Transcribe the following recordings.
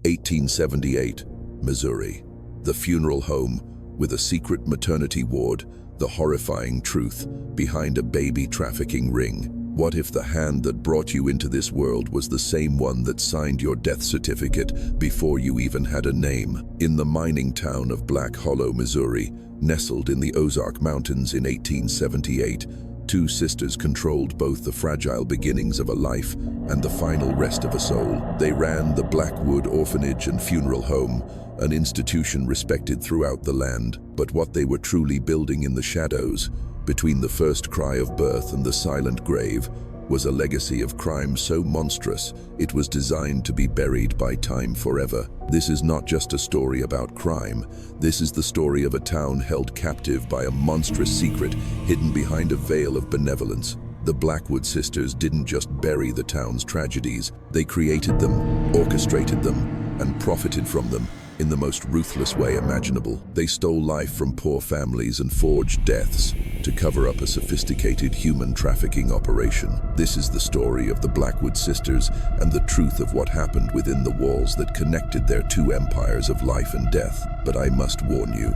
1878, Missouri. The funeral home with a secret maternity ward, the horrifying truth behind a baby trafficking ring. What if the hand that brought you into this world was the same one that signed your death certificate before you even had a name? In the mining town of Black Hollow, Missouri, nestled in the Ozark Mountains in 1878, two sisters controlled both the fragile beginnings of a life and the final rest of a soul. They ran the Blackwood Orphanage and Funeral Home, an institution respected throughout the land. But what they were truly building in the shadows, between the first cry of birth and the silent grave, was a legacy of crime so monstrous it was designed to be buried by time forever. This is not just a story about crime. This is the story of a town held captive by a monstrous secret hidden behind a veil of benevolence. The Blackwood sisters didn't just bury the town's tragedies. They created them, orchestrated them, and profited from them in the most ruthless way imaginable. They stole life from poor families and forged deaths to cover up a sophisticated human trafficking operation. This is the story of the Blackwood sisters and the truth of what happened within the walls that connected their two empires of life and death. But I must warn you,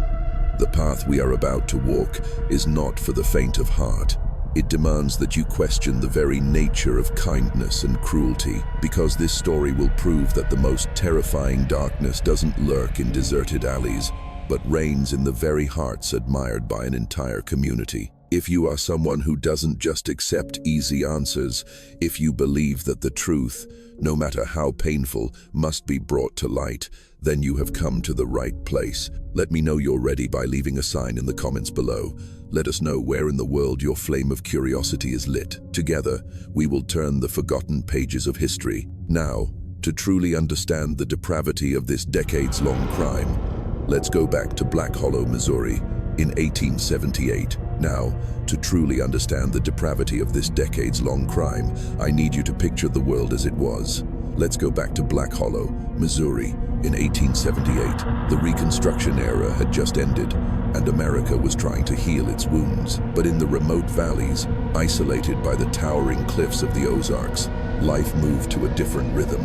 the path we are about to walk is not for the faint of heart. It demands that you question the very nature of kindness and cruelty, because this story will prove that the most terrifying darkness doesn't lurk in deserted alleys, but reigns in the very hearts admired by an entire community. If you are someone who doesn't just accept easy answers, if you believe that the truth, no matter how painful, must be brought to light, then you have come to the right place. Let me know you're ready by leaving a sign in the comments below. Let us know where in the world your flame of curiosity is lit. Together, we will turn the forgotten pages of history. Now, to truly understand the depravity of this decades-long crime, let's go back to Black Hollow, Missouri, in 1878. Now, to truly understand the depravity of this decades-long crime, I need you to picture the world as it was. Let's go back to Black Hollow, Missouri, in 1878. The Reconstruction era had just ended, and America was trying to heal its wounds. But in the remote valleys, isolated by the towering cliffs of the Ozarks, life moved to a different rhythm.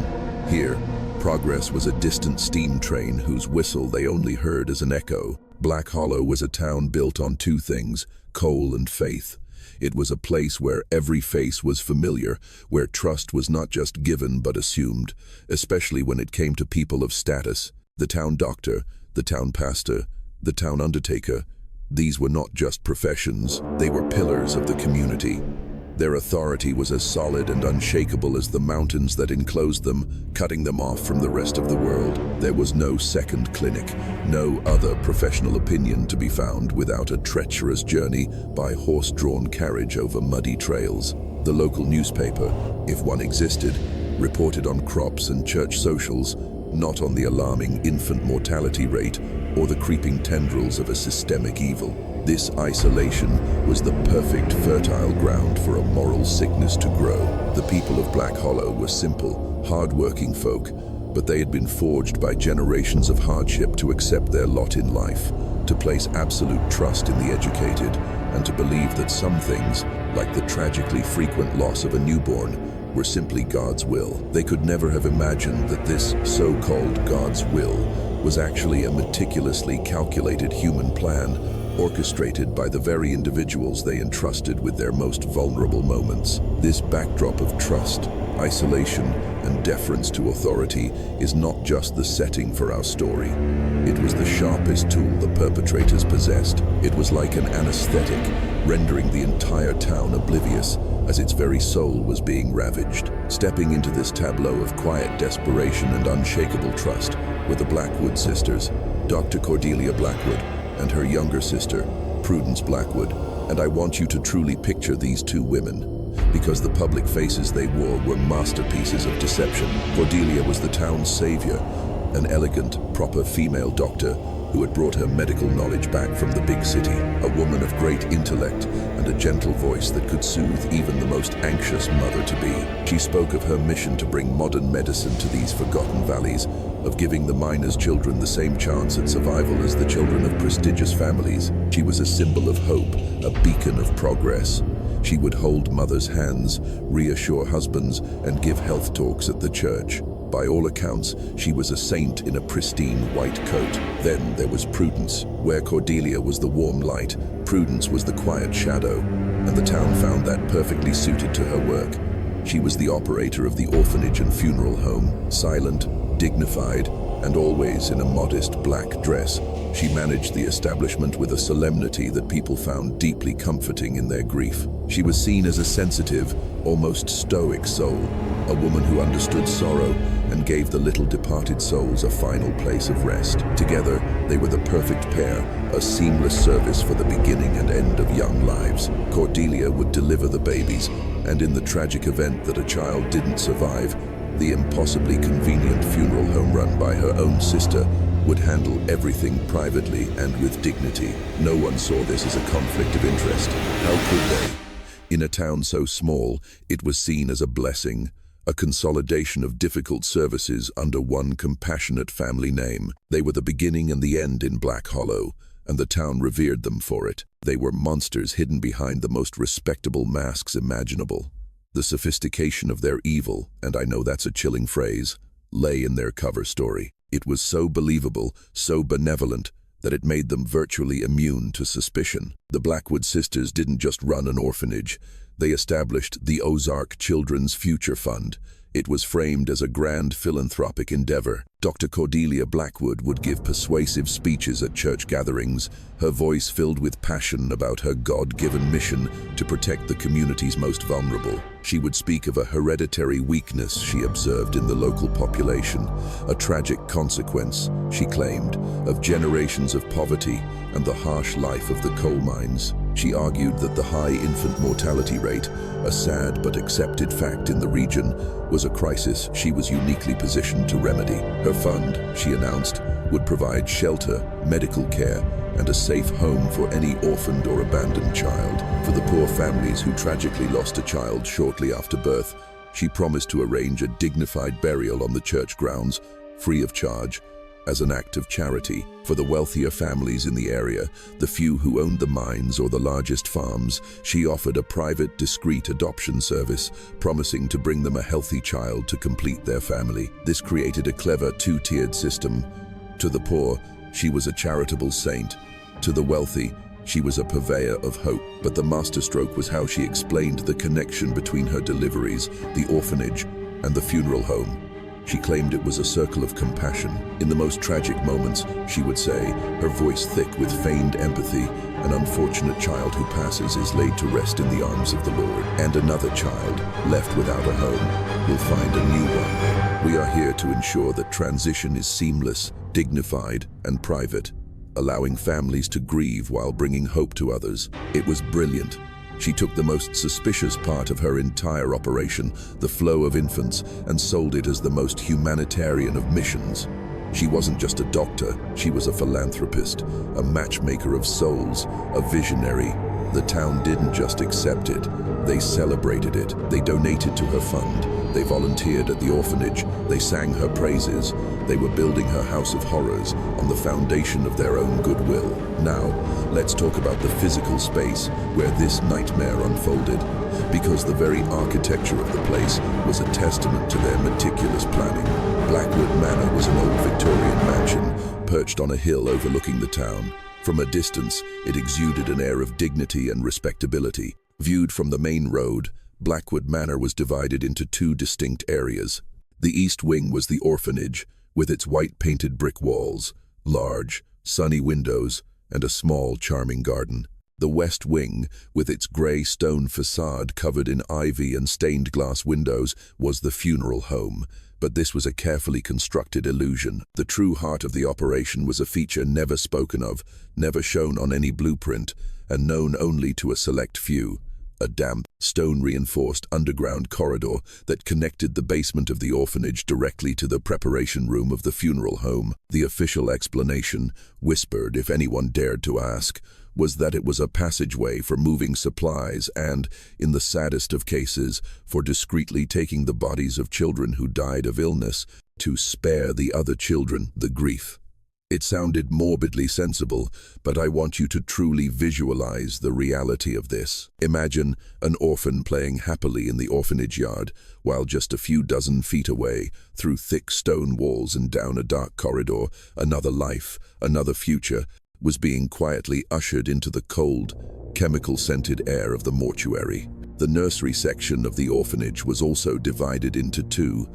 Here, progress was a distant steam train whose whistle they only heard as an echo. Black Hollow was a town built on two things: coal and faith. It was a place where every face was familiar, where trust was not just given but assumed, especially when it came to people of status. The town doctor, the town pastor, the town undertaker. These were not just professions, they were pillars of the community. Their authority was as solid and unshakable as the mountains that enclosed them, cutting them off from the rest of the world. There was no second clinic, no other professional opinion to be found without a treacherous journey by horse-drawn carriage over muddy trails. The local newspaper, if one existed, reported on crops and church socials, not on the alarming infant mortality rate or the creeping tendrils of a systemic evil. This isolation was the perfect fertile ground for a moral sickness to grow. The people of Black Hollow were simple, hard-working folk, but they had been forged by generations of hardship to accept their lot in life, to place absolute trust in the educated, and to believe that some things, like the tragically frequent loss of a newborn, were simply God's will. They could never have imagined that this so-called God's will was actually a meticulously calculated human plan, orchestrated by the very individuals they entrusted with their most vulnerable moments. This backdrop of trust, isolation, and deference to authority is not just the setting for our story. It was the sharpest tool the perpetrators possessed. It was like an anesthetic, rendering the entire town oblivious as its very soul was being ravaged. Stepping into this tableau of quiet desperation and unshakable trust were the Blackwood sisters, Dr. Cordelia Blackwood, and her younger sister, Prudence Blackwood. And I want you to truly picture these two women, because the public faces they wore were masterpieces of deception. Cordelia was the town's savior, an elegant, proper female doctor who had brought her medical knowledge back from the big city, a woman of great intellect and a gentle voice that could soothe even the most anxious mother-to-be. She spoke of her mission to bring modern medicine to these forgotten valleys, of giving the miners' children the same chance at survival as the children of prestigious families. She was a symbol of hope, a beacon of progress. She would hold mothers' hands, reassure husbands, and give health talks at the church. By all accounts, she was a saint in a pristine white coat. Then there was Prudence. Where Cordelia was the warm light, Prudence was the quiet shadow, and the town found that perfectly suited to her work. She was the operator of the orphanage and funeral home, silent, dignified, and always in a modest black dress. She managed the establishment with a solemnity that people found deeply comforting in their grief. She was seen as a sensitive, almost stoic soul, a woman who understood sorrow and gave the little departed souls a final place of rest. Together, they were the perfect pair, a seamless service for the beginning and end of young lives. Cordelia would deliver the babies, and in the tragic event that a child didn't survive, the impossibly convenient funeral home run by her own sister would handle everything privately and with dignity. No one saw this as a conflict of interest. How could they? In a town so small, it was seen as a blessing, a consolidation of difficult services under one compassionate family name. They were the beginning and the end in Black Hollow, and the town revered them for it. They were monsters hidden behind the most respectable masks imaginable. The sophistication of their evil, and I know that's a chilling phrase, lay in their cover story. It was so believable, so benevolent, that it made them virtually immune to suspicion. The Blackwood sisters didn't just run an orphanage. They established the Ozark Children's Future Fund. It was framed as a grand philanthropic endeavor. Dr. Cordelia Blackwood would give persuasive speeches at church gatherings, her voice filled with passion about her God-given mission to protect the community's most vulnerable. She would speak of a hereditary weakness she observed in the local population, a tragic consequence, she claimed, of generations of poverty and the harsh life of the coal mines. She argued that the high infant mortality rate, a sad but accepted fact in the region, was a crisis she was uniquely positioned to remedy. Her fund, she announced, would provide shelter, medical care, and a safe home for any orphaned or abandoned child. For the poor families who tragically lost a child shortly after birth, she promised to arrange a dignified burial on the church grounds, free of charge, as an act of charity. For the wealthier families in the area, the few who owned the mines or the largest farms, she offered a private, discreet adoption service, promising to bring them a healthy child to complete their family. This created a clever two-tiered system. To the poor, she was a charitable saint. To the wealthy, she was a purveyor of hope. But the masterstroke was how she explained the connection between her deliveries, the orphanage, and the funeral home. She claimed it was a circle of compassion. In the most tragic moments, she would say, her voice thick with feigned empathy, an unfortunate child who passes is laid to rest in the arms of the Lord, and another child, left without a home, will find a new one. We are here to ensure that transition is seamless, dignified, and private, allowing families to grieve while bringing hope to others. It was brilliant. She took the most suspicious part of her entire operation, the flow of infants, and sold it as the most humanitarian of missions. She wasn't just a doctor, she was a philanthropist, a matchmaker of souls, a visionary. The town didn't just accept it, they celebrated it. They donated to her fund, they volunteered at the orphanage, they sang her praises. They were building her house of horrors on the foundation of their own goodwill. Now, let's talk about the physical space where this nightmare unfolded, because the very architecture of the place was a testament to their meticulous planning. Blackwood Manor was an old Victorian mansion perched on a hill overlooking the town. From a distance, it exuded an air of dignity and respectability. Viewed from the main road, Blackwood Manor was divided into two distinct areas. The east wing was the orphanage, with its white-painted brick walls, large, sunny windows, and a small, charming garden. The west wing, with its grey stone facade covered in ivy and stained glass windows, was the funeral home. But this was a carefully constructed illusion. The true heart of the operation was a feature never spoken of, never shown on any blueprint, and known only to a select few. A damp, stone-reinforced underground corridor that connected the basement of the orphanage directly to the preparation room of the funeral home. The official explanation, whispered if anyone dared to ask, was that it was a passageway for moving supplies and, in the saddest of cases, for discreetly taking the bodies of children who died of illness to spare the other children the grief. It sounded morbidly sensible, but I want you to truly visualize the reality of this. Imagine an orphan playing happily in the orphanage yard, while just a few dozen feet away, through thick stone walls and down a dark corridor, another life, another future, was being quietly ushered into the cold, chemical-scented air of the mortuary. The nursery section of the orphanage was also divided into two.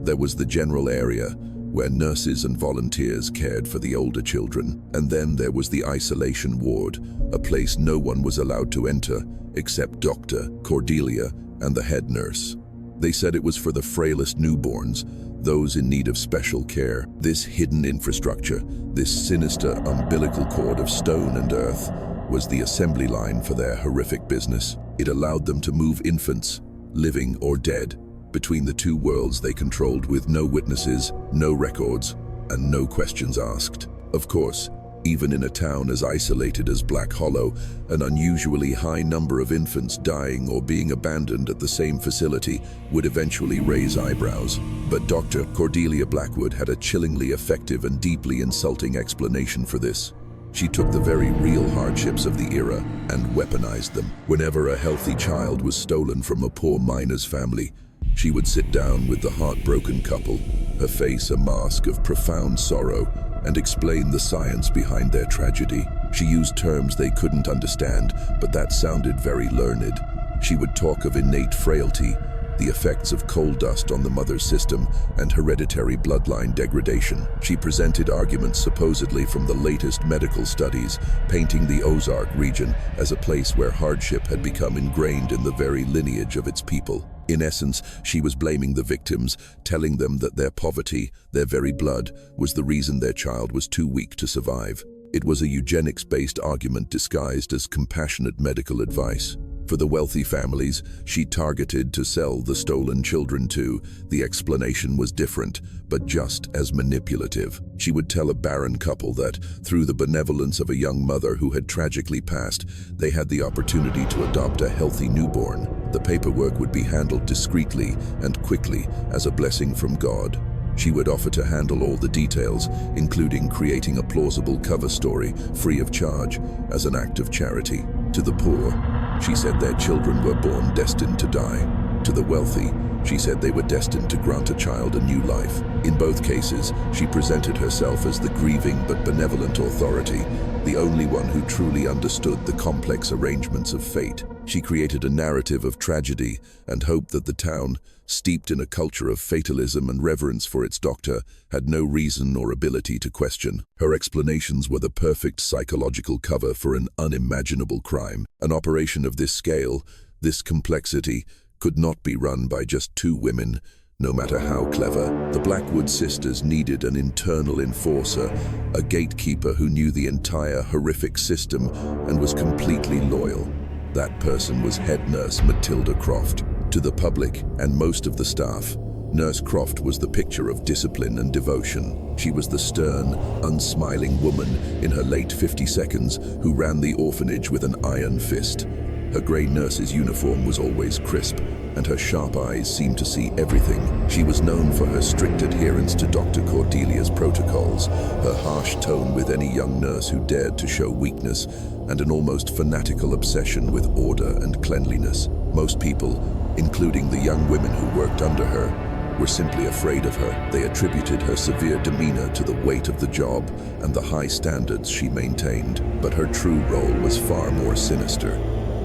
There was the general area, where nurses and volunteers cared for the older children, and then there was the isolation ward, a place no one was allowed to enter except Dr. Cordelia and the head nurse. They said it was for the frailest newborns, those in need of special care. This hidden infrastructure, this sinister umbilical cord of stone and earth, was the assembly line for their horrific business. It allowed them to move infants, living or dead, between the two worlds they controlled with no witnesses, no records, and no questions asked. Of course, even in a town as isolated as Black Hollow, an unusually high number of infants dying or being abandoned at the same facility would eventually raise eyebrows. But Dr. Cordelia Blackwood had a chillingly effective and deeply insulting explanation for this. She took the very real hardships of the era and weaponized them. Whenever a healthy child was stolen from a poor miner's family, she would sit down with the heartbroken couple, her face a mask of profound sorrow, and explain the science behind their tragedy. She used terms they couldn't understand, but that sounded very learned. She would talk of innate frailty, the effects of coal dust on the mother's system, and hereditary bloodline degradation. She presented arguments supposedly from the latest medical studies, painting the Ozark region as a place where hardship had become ingrained in the very lineage of its people. In essence, she was blaming the victims, telling them that their poverty, their very blood, was the reason their child was too weak to survive. It was a eugenics-based argument disguised as compassionate medical advice. For the wealthy families she targeted to sell the stolen children to, the explanation was different, but just as manipulative. She would tell a barren couple that, through the benevolence of a young mother who had tragically passed, they had the opportunity to adopt a healthy newborn. The paperwork would be handled discreetly and quickly as a blessing from God. She would offer to handle all the details, including creating a plausible cover story, free of charge, as an act of charity. To the poor, she said their children were born destined to die. To the wealthy, she said they were destined to grant a child a new life. In both cases, she presented herself as the grieving but benevolent authority, the only one who truly understood the complex arrangements of fate. She created a narrative of tragedy and hoped that the town, steeped in a culture of fatalism and reverence for its doctor, had no reason or ability to question. Her explanations were the perfect psychological cover for an unimaginable crime. An operation of this scale, this complexity, could not be run by just two women, no matter how clever. The Blackwood sisters needed an internal enforcer, a gatekeeper who knew the entire horrific system and was completely loyal. That person was head nurse Matilda Croft. To the public and most of the staff, Nurse Croft was the picture of discipline and devotion. She was the stern, unsmiling woman in her late 50s who ran the orphanage with an iron fist. Her grey nurse's uniform was always crisp, and her sharp eyes seemed to see everything. She was known for her strict adherence to Dr. Cordelia's protocols, her harsh tone with any young nurse who dared to show weakness, and an almost fanatical obsession with order and cleanliness. Most people, including the young women who worked under her, were simply afraid of her. They attributed her severe demeanor to the weight of the job and the high standards she maintained. But her true role was far more sinister.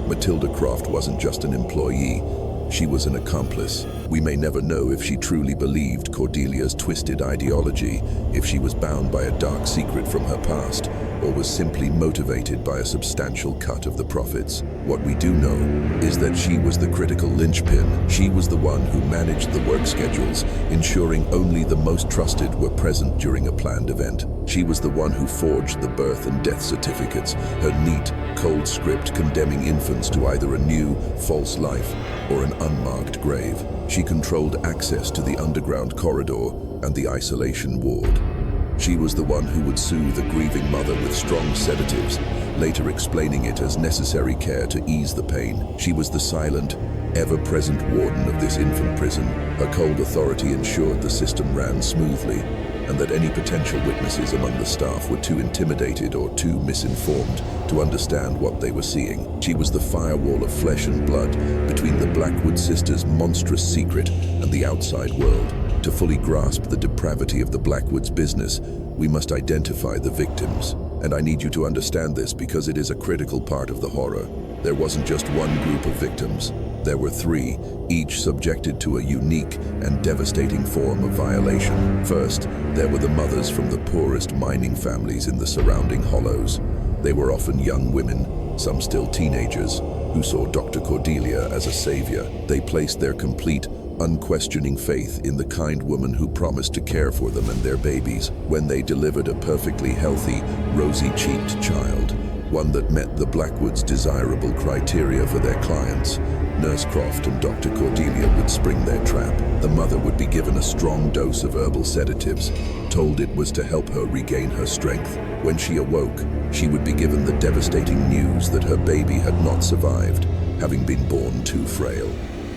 Matilda Croft wasn't just an employee, she was an accomplice. We may never know if she truly believed Cordelia's twisted ideology, if she was bound by a dark secret from her past, or was simply motivated by a substantial cut of the profits. What we do know is that she was the critical linchpin. She was the one who managed the work schedules, ensuring only the most trusted were present during a planned event. She was the one who forged the birth and death certificates, her neat, cold script condemning infants to either a new, false life or an unmarked grave. She controlled access to the underground corridor and the isolation ward. She was the one who would soothe a grieving mother with strong sedatives, later explaining it as necessary care to ease the pain. She was the silent, ever-present warden of this infant prison. Her cold authority ensured the system ran smoothly, and that any potential witnesses among the staff were too intimidated or too misinformed to understand what they were seeing. She was the firewall of flesh and blood between the Blackwood sisters' monstrous secret and the outside world. To fully grasp the depravity of the Blackwoods' business, we must identify the victims. And I need you to understand this because it is a critical part of the horror. There wasn't just one group of victims. There were three, each subjected to a unique and devastating form of violation. First, there were the mothers from the poorest mining families in the surrounding hollows. They were often young women, some still teenagers, who saw Dr. Cordelia as a savior. They placed their complete, unquestioning faith in the kind woman who promised to care for them and their babies. When they delivered a perfectly healthy, rosy-cheeked child, one that met the Blackwoods' desirable criteria for their clients, Nurse Croft and Dr. Cordelia would spring their trap. The mother would be given a strong dose of herbal sedatives, told it was to help her regain her strength. When she awoke, she would be given the devastating news that her baby had not survived, having been born too frail.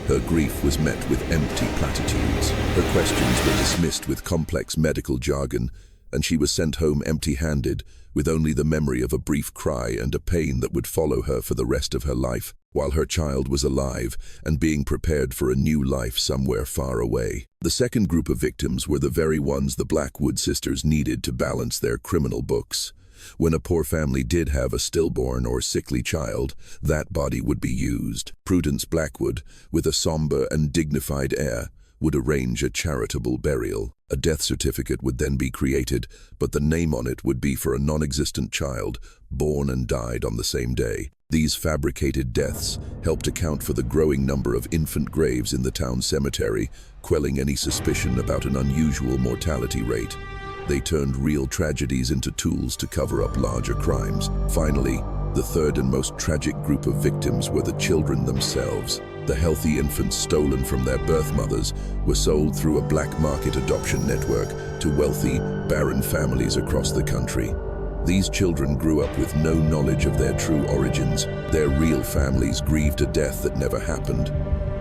Her grief was met with empty platitudes. Her questions were dismissed with complex medical jargon, and she was sent home empty-handed, with only the memory of a brief cry and a pain that would follow her for the rest of her life, while her child was alive and being prepared for a new life somewhere far away. The second group of victims were the very ones the Blackwood sisters needed to balance their criminal books. When a poor family did have a stillborn or sickly child, that body would be used. Prudence Blackwood, with a somber and dignified air, would arrange a charitable burial. A death certificate would then be created, but the name on it would be for a non-existent child, born and died on the same day. These fabricated deaths helped account for the growing number of infant graves in the town cemetery, quelling any suspicion about an unusual mortality rate. They turned real tragedies into tools to cover up larger crimes. Finally, the third and most tragic group of victims were the children themselves. The healthy infants stolen from their birth mothers were sold through a black market adoption network to wealthy, barren families across the country. These children grew up with no knowledge of their true origins. Their real families grieved a death that never happened.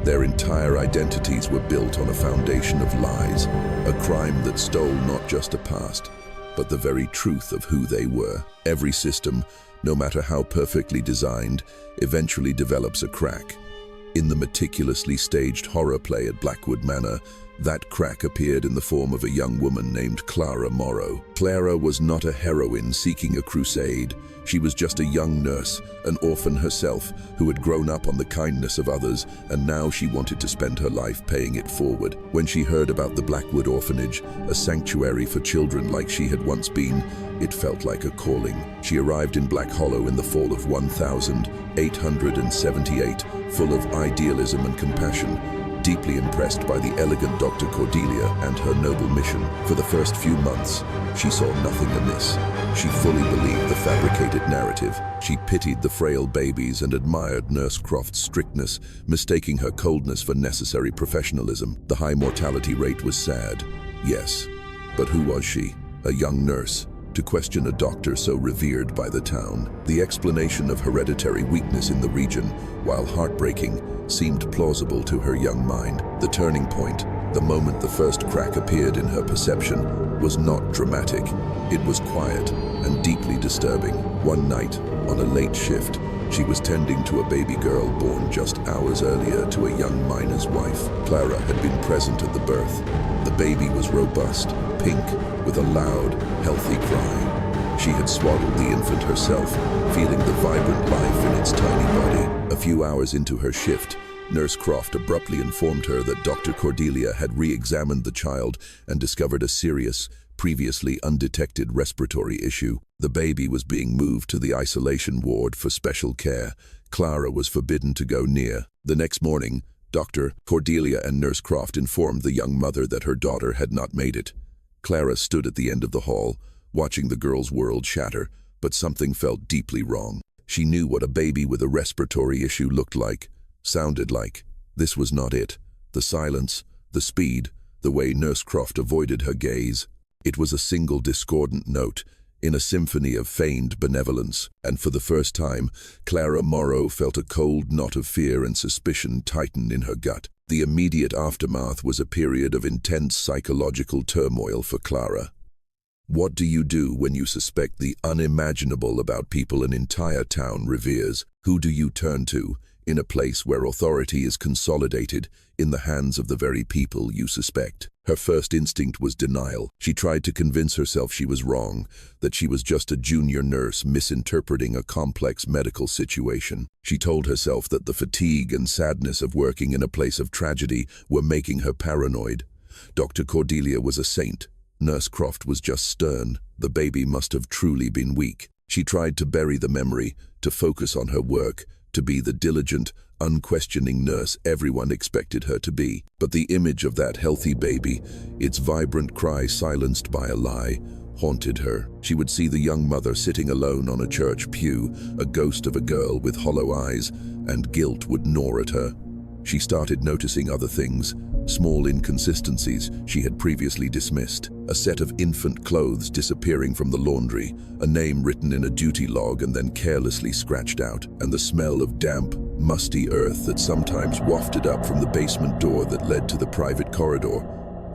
Their entire identities were built on a foundation of lies, a crime that stole not just a past, but the very truth of who they were. Every system, no matter how perfectly designed, eventually develops a crack. In the meticulously staged horror play at Blackwood Manor, that crack appeared in the form of a young woman named Clara Morrow. Clara was not a heroine seeking a crusade. She was just a young nurse, an orphan herself, who had grown up on the kindness of others, and now she wanted to spend her life paying it forward. When she heard about the Blackwood Orphanage, a sanctuary for children like she had once been, it felt like a calling. She arrived in Black Hollow in the fall of 1878, full of idealism and compassion, deeply impressed by the elegant Dr. Cordelia and her noble mission. For the first few months, she saw nothing amiss. She fully believed the fabricated narrative. She pitied the frail babies and admired Nurse Croft's strictness, mistaking her coldness for necessary professionalism. The high mortality rate was sad, yes, but who was she? A young nurse, to question a doctor so revered by the town. The explanation of hereditary weakness in the region, while heartbreaking, seemed plausible to her young mind. The turning point, the moment the first crack appeared in her perception, was not dramatic. It was quiet and deeply disturbing. One night, on a late shift, she was tending to a baby girl born just hours earlier to a young miner's wife. Clara had been present at the birth. The baby was robust, pink, with a loud, healthy cry. She had swaddled the infant herself, feeling the vibrant life in its tiny body. A few hours into her shift, Nurse Croft abruptly informed her that Dr. Cordelia had re-examined the child and discovered a serious, previously undetected respiratory issue. The baby was being moved to the isolation ward for special care. Clara was forbidden to go near. The next morning, Dr. Cordelia and Nurse Croft informed the young mother that her daughter had not made it. Clara stood at the end of the hall, watching the girl's world shatter, but something felt deeply wrong. She knew what a baby with a respiratory issue looked like, sounded like. This was not it. The silence, the speed, the way Nurse Croft avoided her gaze. It was a single discordant note, in a symphony of feigned benevolence, and for the first time, Clara Morrow felt a cold knot of fear and suspicion tighten in her gut. The immediate aftermath was a period of intense psychological turmoil for Clara. What do you do when you suspect the unimaginable about people an entire town reveres? Who do you turn to in a place where authority is consolidated in the hands of the very people you suspect? Her first instinct was denial. She tried to convince herself she was wrong, that she was just a junior nurse misinterpreting a complex medical situation. She told herself that the fatigue and sadness of working in a place of tragedy were making her paranoid. Dr. Cordelia was a saint. Nurse Croft was just stern. The baby must have truly been weak. She tried to bury the memory, to focus on her work, to be the diligent, unquestioning nurse everyone expected her to be. But the image of that healthy baby, its vibrant cry silenced by a lie, haunted her. She would see the young mother sitting alone on a church pew, a ghost of a girl with hollow eyes, and guilt would gnaw at her. She started noticing other things, small inconsistencies she had previously dismissed. A set of infant clothes disappearing from the laundry, a name written in a duty log and then carelessly scratched out, and the smell of damp, musty earth that sometimes wafted up from the basement door that led to the private corridor.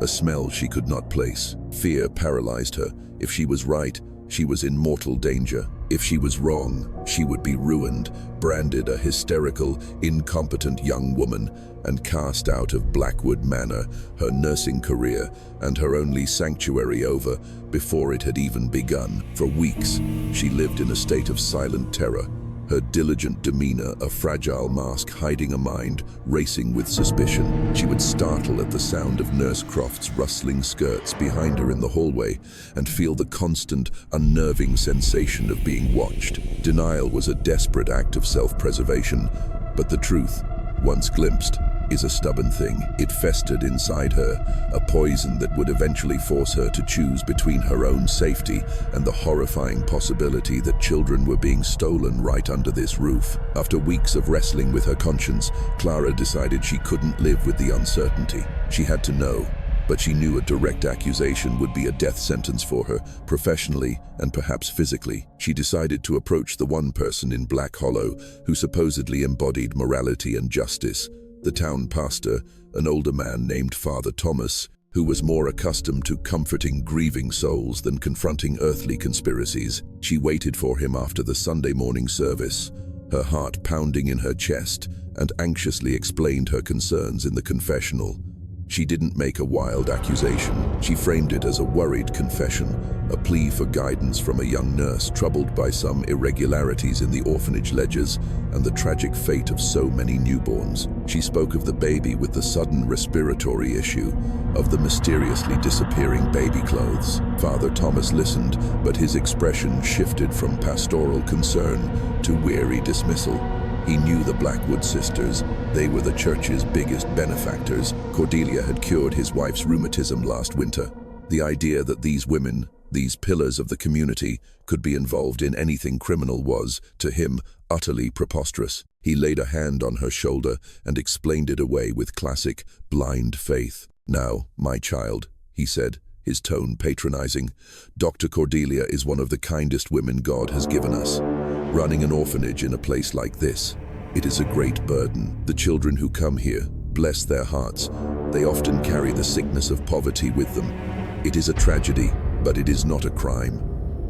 A smell she could not place. Fear paralyzed her. If she was right, she was in mortal danger. If she was wrong, she would be ruined, branded a hysterical, incompetent young woman, and cast out of Blackwood Manor, her nursing career, and her only sanctuary over before it had even begun. For weeks, she lived in a state of silent terror, her diligent demeanor a fragile mask hiding a mind racing with suspicion. She would startle at the sound of Nurse Croft's rustling skirts behind her in the hallway and feel the constant, unnerving sensation of being watched. Denial was a desperate act of self-preservation, but the truth, once glimpsed, is a stubborn thing. It festered inside her, a poison that would eventually force her to choose between her own safety and the horrifying possibility that children were being stolen right under this roof. After weeks of wrestling with her conscience, Clara decided she couldn't live with the uncertainty. She had to know, but she knew a direct accusation would be a death sentence for her, professionally and perhaps physically. She decided to approach the one person in Black Hollow who supposedly embodied morality and justice, the town pastor, an older man named Father Thomas, who was more accustomed to comforting grieving souls than confronting earthly conspiracies. She waited for him after the Sunday morning service, her heart pounding in her chest, and anxiously explained her concerns in the confessional. She didn't make a wild accusation. She framed it as a worried confession, a plea for guidance from a young nurse troubled by some irregularities in the orphanage ledgers and the tragic fate of so many newborns. She spoke of the baby with the sudden respiratory issue, of the mysteriously disappearing baby clothes. Father Thomas listened, but his expression shifted from pastoral concern to weary dismissal. He knew the Blackwood sisters. They were the church's biggest benefactors. Cordelia had cured his wife's rheumatism last winter. The idea that these women, these pillars of the community, could be involved in anything criminal was, to him, utterly preposterous. He laid a hand on her shoulder and explained it away with classic, blind faith. "Now, my child," he said, his tone patronizing, "Dr. Cordelia is one of the kindest women God has given us. Running an orphanage in a place like this, it is a great burden. The children who come here, bless their hearts, they often carry the sickness of poverty with them. It is a tragedy, but it is not a crime.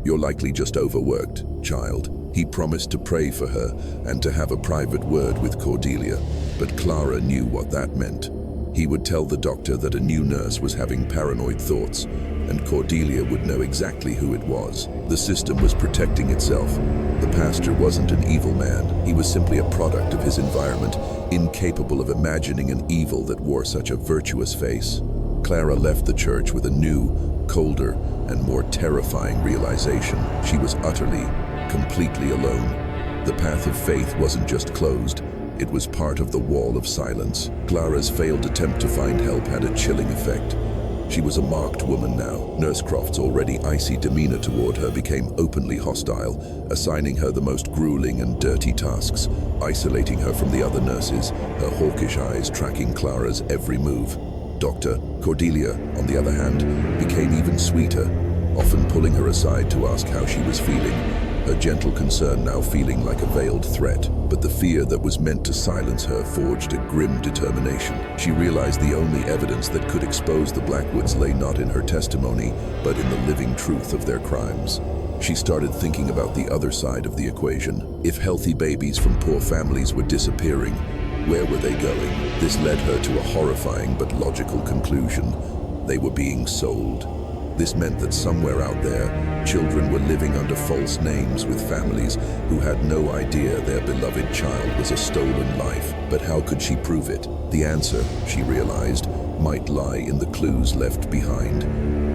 You're likely just overworked, child." He promised to pray for her and to have a private word with Cordelia, but Clara knew what that meant. He would tell the doctor that a new nurse was having paranoid thoughts, and Cordelia would know exactly who it was. The system was protecting itself. The pastor wasn't an evil man. He was simply a product of his environment, incapable of imagining an evil that wore such a virtuous face. Clara left the church with a new, colder, and more terrifying realization. She was utterly, completely alone. The path of faith wasn't just closed. It was part of the wall of silence. Clara's failed attempt to find help had a chilling effect. She was a marked woman now. Nurse Croft's already icy demeanor toward her became openly hostile, assigning her the most grueling and dirty tasks, isolating her from the other nurses, her hawkish eyes tracking Clara's every move. Dr. Cordelia, on the other hand, became even sweeter, often pulling her aside to ask how she was feeling. her gentle concern now feeling like a veiled threat. But the fear that was meant to silence her forged a grim determination. She realized the only evidence that could expose the Blackwoods lay not in her testimony, but in the living truth of their crimes. She started thinking about the other side of the equation. If healthy babies from poor families were disappearing, where were they going? This led her to a horrifying but logical conclusion. They were being sold. This meant that somewhere out there, children were living under false names with families who had no idea their beloved child was a stolen life. But how could she prove it? The answer, she realized, might lie in the clues left behind.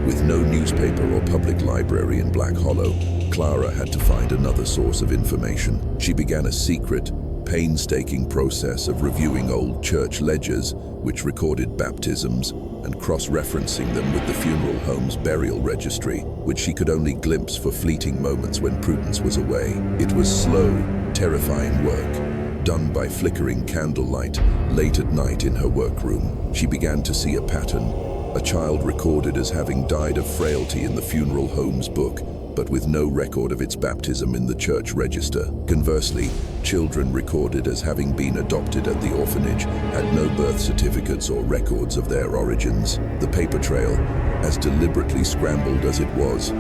With no newspaper or public library in Black Hollow, Clara had to find another source of information. She began a secret, painstaking process of reviewing old church ledgers, which recorded baptisms, and cross-referencing them with the funeral home's burial registry, which she could only glimpse for fleeting moments when Prudence was away. It was slow, terrifying work, done by flickering candlelight late at night in her workroom. She began to see a pattern. A child recorded as having died of frailty in the funeral home's book, but with no record of its baptism in the church register. Conversely, children recorded as having been adopted at the orphanage had no birth certificates or records of their origins. The paper trail, as deliberately scrambled as it was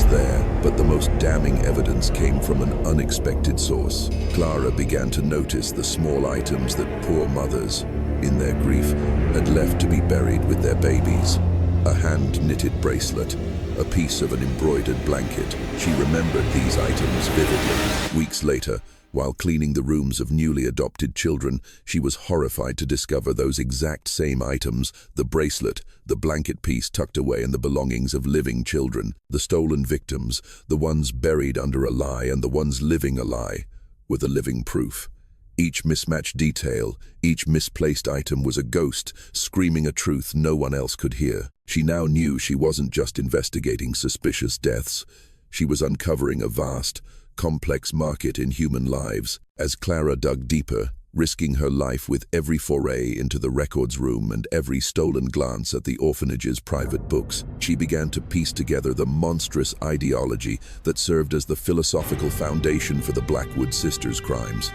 there, but the most damning evidence came from an unexpected source. Clara began to notice the small items that poor mothers, in their grief, had left to be buried with their babies. A hand-knitted bracelet, a piece of an embroidered blanket. She remembered these items vividly. Weeks later, while cleaning the rooms of newly adopted children, she was horrified to discover those exact same items, the bracelet, the blanket piece tucked away in the belongings of living children. The stolen victims, the ones buried under a lie and the ones living a lie, were the living proof. Each mismatched detail, each misplaced item was a ghost, screaming a truth no one else could hear. She now knew she wasn't just investigating suspicious deaths. She was uncovering a vast, complex market in human lives. As Clara dug deeper, risking her life with every foray into the records room and every stolen glance at the orphanage's private books, she began to piece together the monstrous ideology that served as the philosophical foundation for the Blackwood sisters' crimes.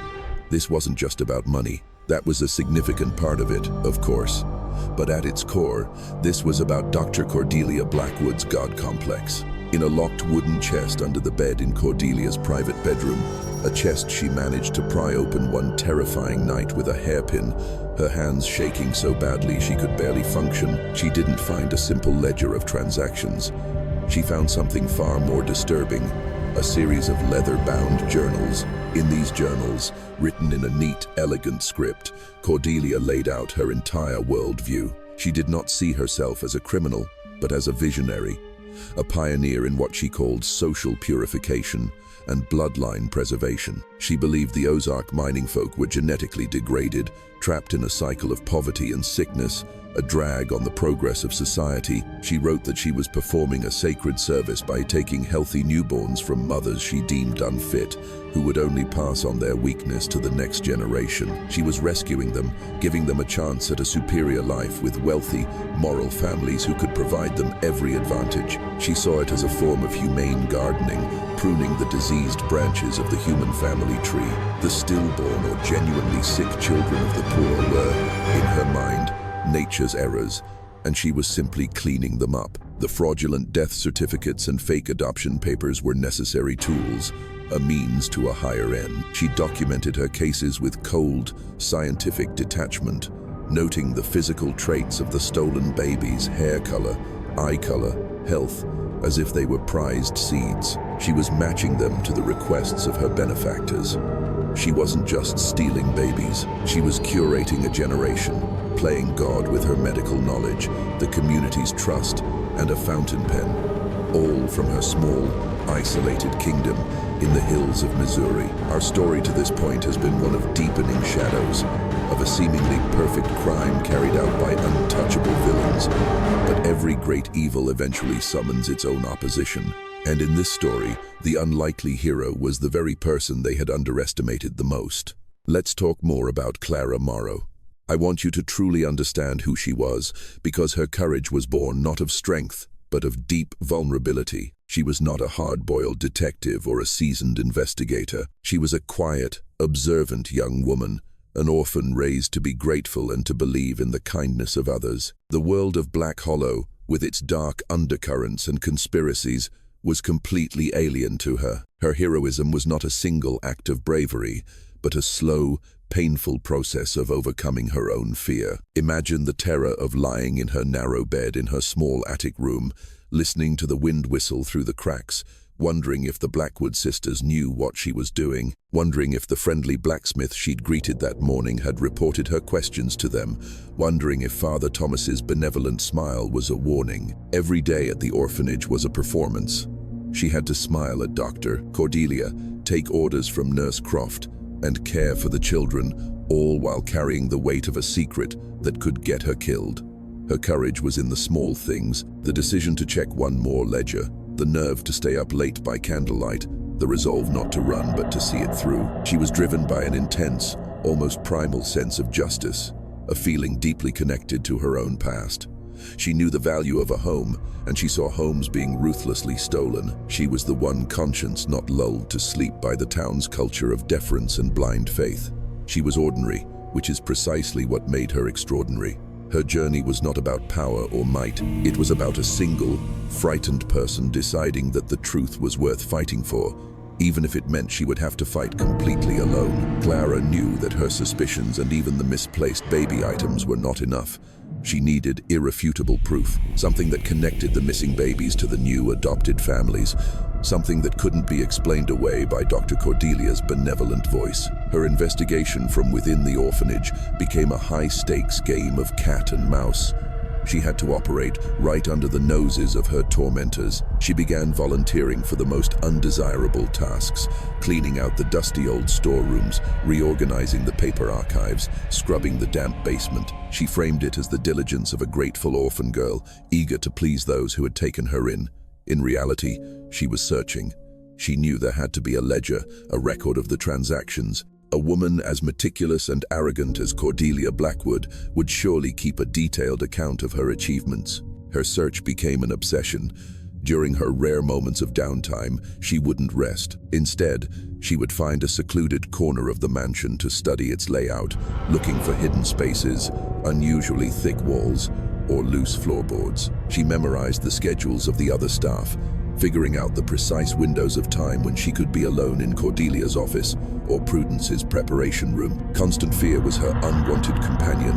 This wasn't just about money. That was a significant part of it, of course. But at its core, this was about Dr. Cordelia Blackwood's God complex. In a locked wooden chest under the bed in Cordelia's private bedroom, a chest she managed to pry open one terrifying night with a hairpin, her hands shaking so badly she could barely function, she didn't find a simple ledger of transactions. She found something far more disturbing, a series of leather-bound journals. In these journals, written in a neat, elegant script, Cordelia laid out her entire worldview. She did not see herself as a criminal, but as a visionary, a pioneer in what she called social purification and bloodline preservation. She believed the Ozark mining folk were genetically degraded, trapped in a cycle of poverty and sickness, a drag on the progress of society. She wrote that she was performing a sacred service by taking healthy newborns from mothers she deemed unfit, who would only pass on their weakness to the next generation. She was rescuing them, giving them a chance at a superior life with wealthy, moral families who could provide them every advantage. She saw it as a form of humane gardening, pruning the diseased branches of the human family tree. The stillborn or genuinely sick children of the poor were, in her mind, nature's errors, and she was simply cleaning them up. The fraudulent death certificates and fake adoption papers were necessary tools, a means to a higher end. She documented her cases with cold, scientific detachment, noting the physical traits of the stolen babies, hair color, eye color, health, as if they were prized seeds. She was matching them to the requests of her benefactors. She wasn't just stealing babies, she was curating a generation, playing God with her medical knowledge, the community's trust, and a fountain pen, all from her small, isolated kingdom in the hills of Missouri. Our story to this point has been one of deepening shadows, of a seemingly perfect crime carried out by untouchable villains. But every great evil eventually summons its own opposition. And in this story, the unlikely hero was the very person they had underestimated the most. Let's talk more about Clara Morrow. I want you to truly understand who she was, because her courage was born not of strength, but of deep vulnerability. She was not a hard-boiled detective or a seasoned investigator. She was a quiet, observant young woman, an orphan raised to be grateful and to believe in the kindness of others. The world of Black Hollow, with its dark undercurrents and conspiracies, was completely alien to her. Her heroism was not a single act of bravery, but a slow, painful process of overcoming her own fear. Imagine the terror of lying in her narrow bed in her small attic room, listening to the wind whistle through the cracks, wondering if the Blackwood sisters knew what she was doing, wondering if the friendly blacksmith she'd greeted that morning had reported her questions to them, wondering if Father Thomas's benevolent smile was a warning. Every day at the orphanage was a performance. She had to smile at Dr. Cordelia, take orders from Nurse Croft, and care for the children, all while carrying the weight of a secret that could get her killed. Her courage was in the small things, the decision to check one more ledger, the nerve to stay up late by candlelight, the resolve not to run but to see it through. She was driven by an intense, almost primal sense of justice, a feeling deeply connected to her own past. She knew the value of a home, and she saw homes being ruthlessly stolen. She was the one conscience not lulled to sleep by the town's culture of deference and blind faith. She was ordinary, which is precisely what made her extraordinary. Her journey was not about power or might. It was about a single, frightened person deciding that the truth was worth fighting for, even if it meant she would have to fight completely alone. Clara knew that her suspicions and even the misplaced baby items were not enough. She needed irrefutable proof, something that connected the missing babies to the new adopted families, something that couldn't be explained away by Dr. Cordelia's benevolent voice. Her investigation from within the orphanage became a high-stakes game of cat and mouse. She had to operate right under the noses of her tormentors. She began volunteering for the most undesirable tasks, cleaning out the dusty old storerooms, reorganizing the paper archives, scrubbing the damp basement. She framed it as the diligence of a grateful orphan girl, eager to please those who had taken her in. In reality, she was searching. She knew there had to be a ledger, a record of the transactions. A woman as meticulous and arrogant as Cordelia Blackwood would surely keep a detailed account of her achievements. Her search became an obsession. During her rare moments of downtime, she wouldn't rest. Instead, she would find a secluded corner of the mansion to study its layout, looking for hidden spaces, unusually thick walls, or loose floorboards. She memorized the schedules of the other staff, figuring out the precise windows of time when she could be alone in Cordelia's office or Prudence's preparation room. Constant fear was her unwanted companion.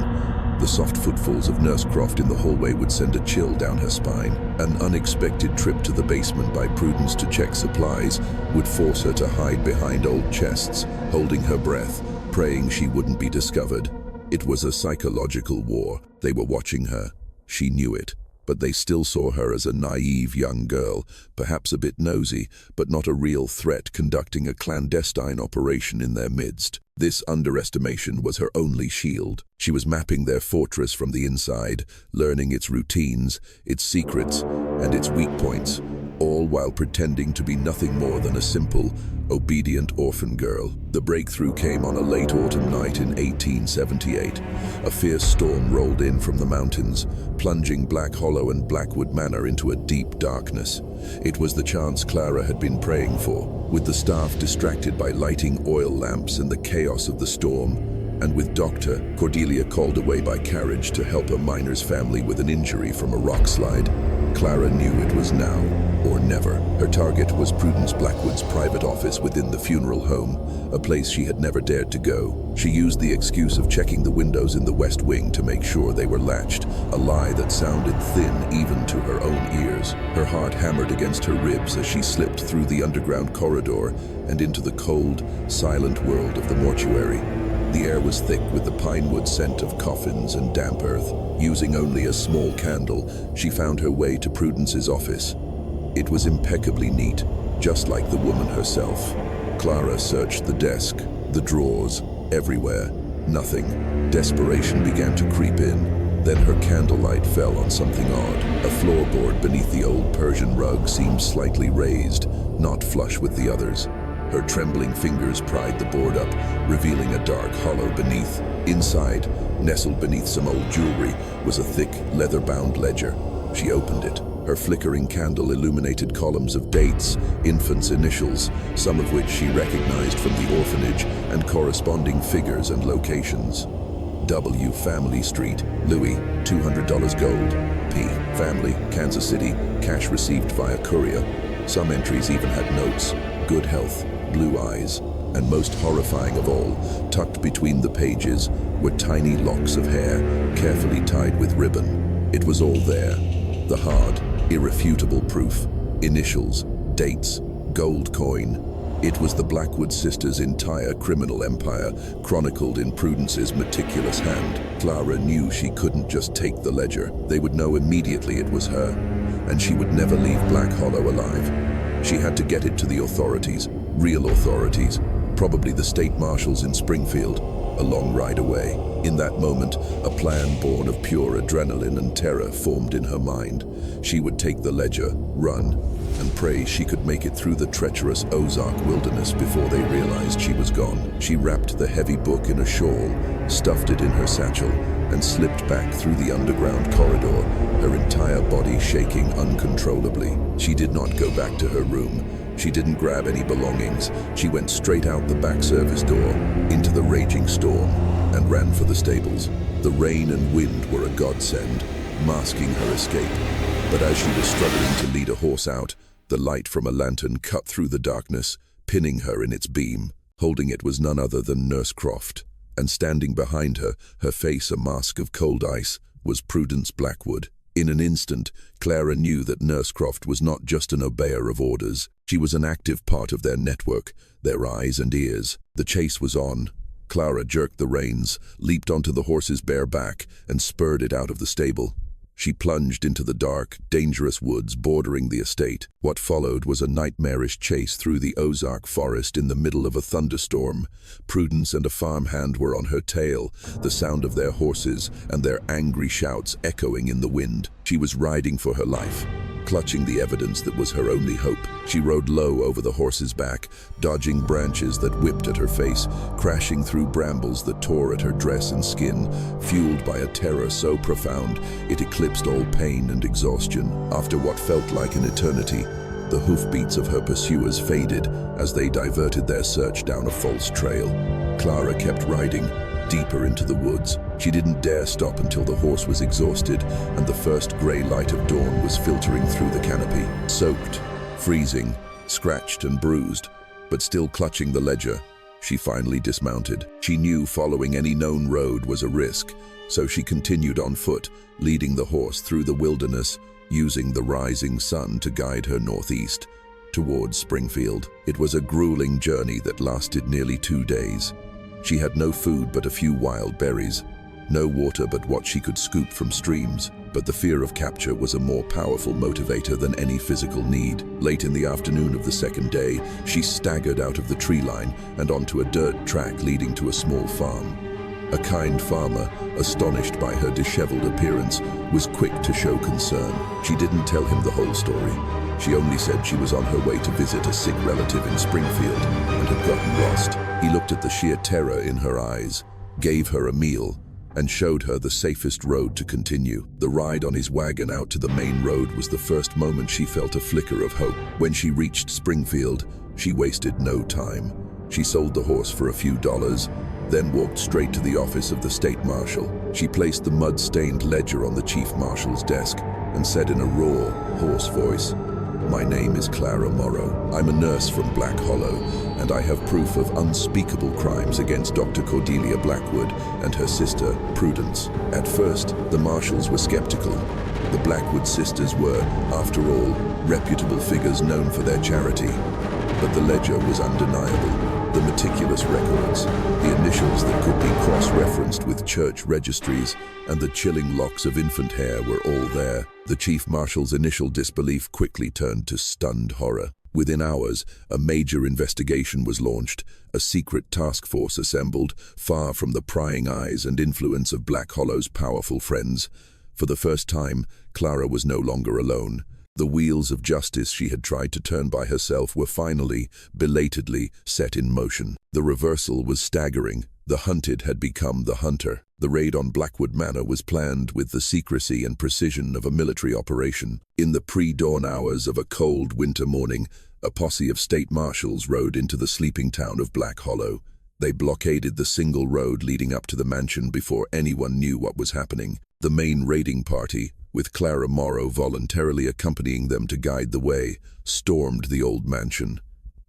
The soft footfalls of Nurse Croft in the hallway would send a chill down her spine. An unexpected trip to the basement by Prudence to check supplies would force her to hide behind old chests, holding her breath, praying she wouldn't be discovered. It was a psychological war. They were watching her. She knew it. But they still saw her as a naive young girl, perhaps a bit nosy, but not a real threat conducting a clandestine operation in their midst. This underestimation was her only shield. She was mapping their fortress from the inside, learning its routines, its secrets, and its weak points, all while pretending to be nothing more than a simple, obedient orphan girl. The breakthrough came on a late autumn night in 1878. A fierce storm rolled in from the mountains, plunging Black Hollow and Blackwood Manor into a deep darkness. It was the chance Clara had been praying for. With the staff distracted by lighting oil lamps and the chaos of the storm, and with Dr. Cordelia called away by carriage to help a miner's family with an injury from a rock slide, Clara knew it was now or never. Her target was Prudence Blackwood's private office within the funeral home, a place she had never dared to go. She used the excuse of checking the windows in the West Wing to make sure they were latched, a lie that sounded thin even to her own ears. Her heart hammered against her ribs as she slipped through the underground corridor and into the cold, silent world of the mortuary. The air was thick with the pinewood scent of coffins and damp earth. Using only a small candle, she found her way to Prudence's office. It was impeccably neat, just like the woman herself. Clara searched the desk, the drawers, everywhere. Nothing. Desperation began to creep in. Then her candlelight fell on something odd. A floorboard beneath the old Persian rug seemed slightly raised, not flush with the others. Her trembling fingers pried the board up, revealing a dark hollow beneath. Inside, nestled beneath some old jewelry, was a thick, leather-bound ledger. She opened it. Her flickering candle illuminated columns of dates, infants' initials, some of which she recognized from the orphanage, and corresponding figures and locations. W. Family Street, Louis, $200 gold. P. Family, Kansas City, cash received via courier. Some entries even had notes: good health, blue eyes, and most horrifying of all, tucked between the pages were tiny locks of hair, carefully tied with ribbon. It was all there. The hard, irrefutable proof. Initials, dates, gold coin. It was the Blackwood sisters' entire criminal empire, chronicled in Prudence's meticulous hand. Clara knew she couldn't just take the ledger. They would know immediately it was her, and she would never leave Black Hollow alive. She had to get it to the authorities, real authorities, probably the state marshals in Springfield, a long ride away. In that moment, a plan born of pure adrenaline and terror formed in her mind. She would take the ledger, run, and pray she could make it through the treacherous Ozark wilderness before they realized she was gone. She wrapped the heavy book in a shawl, stuffed it in her satchel, and slipped back through the underground corridor, her entire body shaking uncontrollably. She did not go back to her room. She didn't grab any belongings. She went straight out the back service door, into the raging storm, and ran for the stables. The rain and wind were a godsend, masking her escape. But as she was struggling to lead a horse out, the light from a lantern cut through the darkness, pinning her in its beam. Holding it was none other than Nurse Croft, and standing behind her, her face a mask of cold ice, was Prudence Blackwood. In an instant, Clara knew that Nurse Croft was not just an obeyer of orders. She was an active part of their network, their eyes and ears. The chase was on. Clara jerked the reins, leaped onto the horse's bare back, and spurred it out of the stable. She plunged into the dark, dangerous woods bordering the estate. What followed was a nightmarish chase through the Ozark forest in the middle of a thunderstorm. Prudence and a farmhand were on her tail, the sound of their horses and their angry shouts echoing in the wind. She was riding for her life, clutching the evidence that was her only hope. She rode low over the horse's back, dodging branches that whipped at her face, crashing through brambles that tore at her dress and skin, fueled by a terror so profound it eclipsed all pain and exhaustion. After what felt like an eternity, the hoofbeats of her pursuers faded as they diverted their search down a false trail. Clara kept riding, deeper into the woods. She didn't dare stop until the horse was exhausted and the first gray light of dawn was filtering through the canopy. Soaked, freezing, scratched and bruised, but still clutching the ledger, she finally dismounted. She knew following any known road was a risk, so she continued on foot, leading the horse through the wilderness, using the rising sun to guide her northeast, towards Springfield. It was a grueling journey that lasted nearly 2 days. She had no food but a few wild berries, no water but what she could scoop from streams, but the fear of capture was a more powerful motivator than any physical need. Late in the afternoon of the second day, she staggered out of the tree line and onto a dirt track leading to a small farm. A kind farmer, astonished by her disheveled appearance, was quick to show concern. She didn't tell him the whole story. She only said she was on her way to visit a sick relative in Springfield and had gotten lost. He looked at the sheer terror in her eyes, gave her a meal, and showed her the safest road to continue. The ride on his wagon out to the main road was the first moment she felt a flicker of hope. When she reached Springfield, she wasted no time. She sold the horse for a few dollars, then walked straight to the office of the state marshal. She placed the mud-stained ledger on the chief marshal's desk and said in a raw, hoarse voice, "My name is Clara Morrow. I'm a nurse from Black Hollow, and I have proof of unspeakable crimes against Dr. Cordelia Blackwood and her sister, Prudence." At first, the marshals were skeptical. The Blackwood sisters were, after all, reputable figures known for their charity. But the ledger was undeniable. The meticulous records, the initials that could be cross-referenced with church registries, and the chilling locks of infant hair were all there. The chief marshal's initial disbelief quickly turned to stunned horror. Within hours, a major investigation was launched, a secret task force assembled, far from the prying eyes and influence of Black Hollow's powerful friends. For the first time, Clara was no longer alone. The wheels of justice she had tried to turn by herself were finally, belatedly, set in motion. The reversal was staggering. The hunted had become the hunter. The raid on Blackwood Manor was planned with the secrecy and precision of a military operation. In the pre-dawn hours of a cold winter morning, a posse of state marshals rode into the sleeping town of Black Hollow. They blockaded the single road leading up to the mansion before anyone knew what was happening. The main raiding party, with Clara Morrow voluntarily accompanying them to guide the way, stormed the old mansion.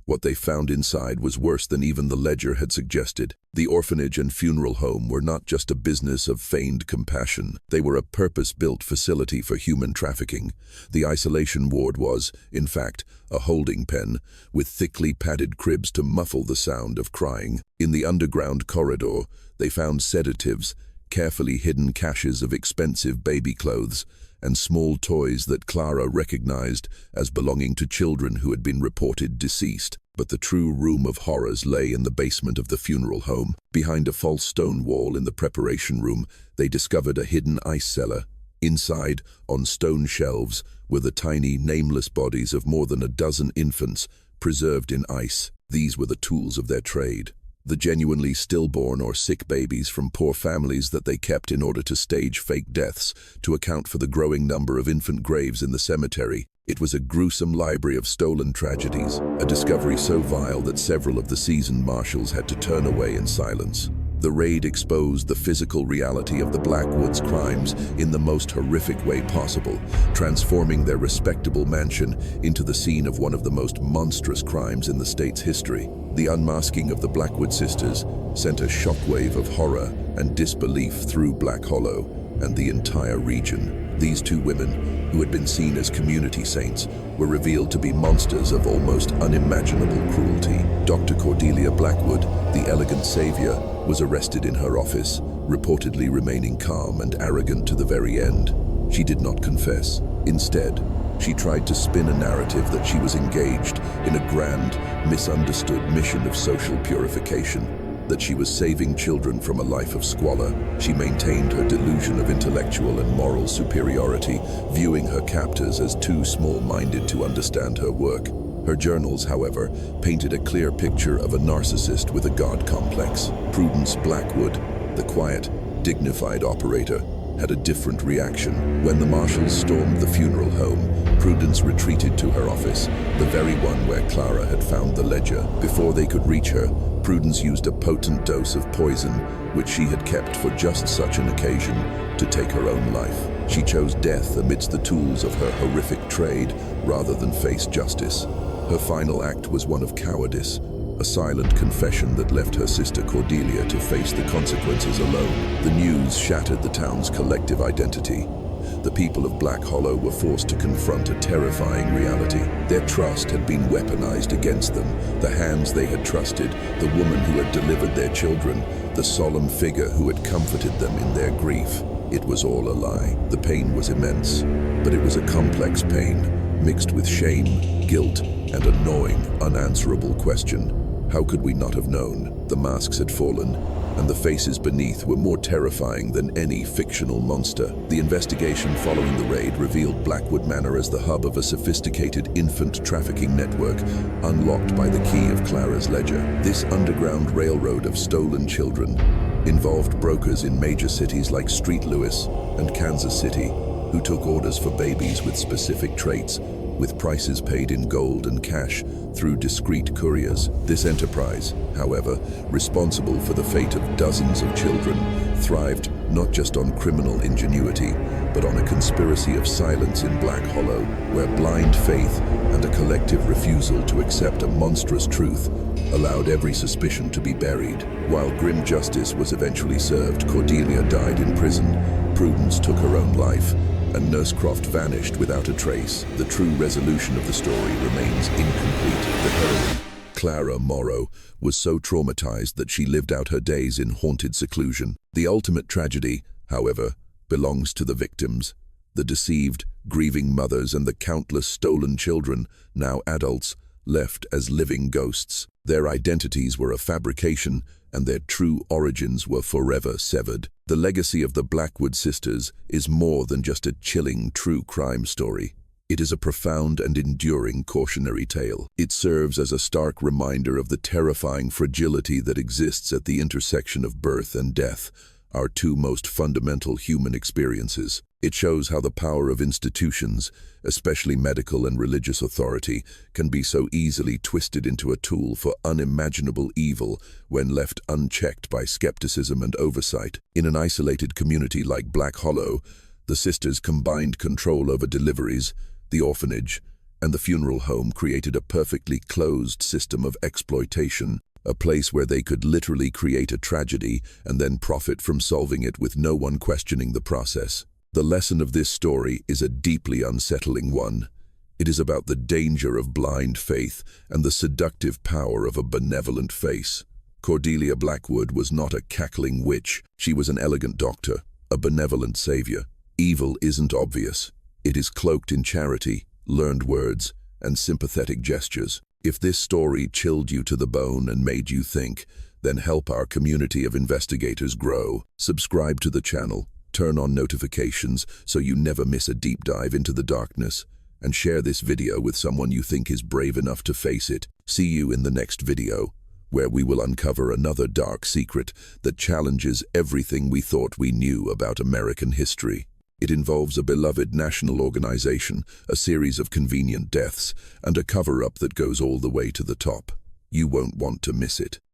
What they found inside was worse than even the ledger had suggested. The orphanage and funeral home were not just a business of feigned compassion. They were a purpose-built facility for human trafficking. The isolation ward was, in fact, a holding pen, with thickly padded cribs to muffle the sound of crying. In the underground corridor, they found sedatives, carefully hidden caches of expensive baby clothes, and small toys that Clara recognized as belonging to children who had been reported deceased. But the true room of horrors lay in the basement of the funeral home. Behind a false stone wall in the preparation room, they discovered a hidden ice cellar. Inside, on stone shelves, were the tiny, nameless bodies of more than a dozen infants, preserved in ice. These were the tools of their trade. The genuinely stillborn or sick babies from poor families that they kept in order to stage fake deaths to account for the growing number of infant graves in the cemetery. It was a gruesome library of stolen tragedies, a discovery so vile that several of the seasoned marshals had to turn away in silence. The raid exposed the physical reality of the Blackwoods crimes in the most horrific way possible, transforming their respectable mansion into the scene of one of the most monstrous crimes in the state's history. The unmasking of the Blackwood sisters sent a shockwave of horror and disbelief through Black Hollow and the entire region. These two women, who had been seen as community saints, were revealed to be monsters of almost unimaginable cruelty. Dr. Cordelia Blackwood, the elegant savior, was arrested in her office, reportedly remaining calm and arrogant to the very end. She did not confess. Instead, she tried to spin a narrative that she was engaged in a grand, misunderstood mission of social purification, that she was saving children from a life of squalor. She maintained her delusion of intellectual and moral superiority, viewing her captors as too small-minded to understand her work. Her journals, however, painted a clear picture of a narcissist with a God complex. Prudence Blackwood, the quiet, dignified operator, had a different reaction. When the marshals stormed the funeral home, Prudence retreated to her office, the very one where Clara had found the ledger. Before they could reach her, Prudence used a potent dose of poison, which she had kept for just such an occasion, to take her own life. She chose death amidst the tools of her horrific trade rather than face justice. Her final act was one of cowardice, a silent confession that left her sister Cordelia to face the consequences alone. The news shattered the town's collective identity. The people of Black Hollow were forced to confront a terrifying reality. Their trust had been weaponized against them. The hands they had trusted, the woman who had delivered their children, the solemn figure who had comforted them in their grief. It was all a lie. The pain was immense, but it was a complex pain, mixed with shame, guilt, and a gnawing, unanswerable question. How could we not have known? The masks had fallen, and the faces beneath were more terrifying than any fictional monster. The investigation following the raid revealed Blackwood Manor as the hub of a sophisticated infant trafficking network unlocked by the key of Clara's ledger. This underground railroad of stolen children involved brokers in major cities like St. Louis and Kansas City who took orders for babies with specific traits, with prices paid in gold and cash through discreet couriers. This enterprise, however, responsible for the fate of dozens of children, thrived not just on criminal ingenuity, but on a conspiracy of silence in Black Hollow, where blind faith and a collective refusal to accept a monstrous truth allowed every suspicion to be buried. While grim justice was eventually served, Cordelia died in prison, Prudence took her own life, and Nurse Croft vanished without a trace. The true resolution of the story remains incomplete. The heroine, Clara Morrow, was so traumatized that she lived out her days in haunted seclusion. The ultimate tragedy, however, belongs to the victims, the deceived, grieving mothers and the countless stolen children, now adults, left as living ghosts. Their identities were a fabrication, and their true origins were forever severed. The legacy of the Blackwood sisters is more than just a chilling true crime story. It is a profound and enduring cautionary tale. It serves as a stark reminder of the terrifying fragility that exists at the intersection of birth and death, our two most fundamental human experiences. It shows how the power of institutions, especially medical and religious authority, can be so easily twisted into a tool for unimaginable evil when left unchecked by skepticism and oversight. In an isolated community like Black Hollow, the sisters' combined control over deliveries, the orphanage, and the funeral home created a perfectly closed system of exploitation, a place where they could literally create a tragedy and then profit from solving it with no one questioning the process. The lesson of this story is a deeply unsettling one. It is about the danger of blind faith and the seductive power of a benevolent face. Cordelia Blackwood was not a cackling witch. She was an elegant doctor, a benevolent savior. Evil isn't obvious. It is cloaked in charity, learned words, and sympathetic gestures. If this story chilled you to the bone and made you think, then help our community of investigators grow. Subscribe to the channel, turn on notifications so you never miss a deep dive into the darkness, and share this video with someone you think is brave enough to face it. See you in the next video, where we will uncover another dark secret that challenges everything we thought we knew about American history. It involves a beloved national organization, a series of convenient deaths, and a cover-up that goes all the way to the top. You won't want to miss it.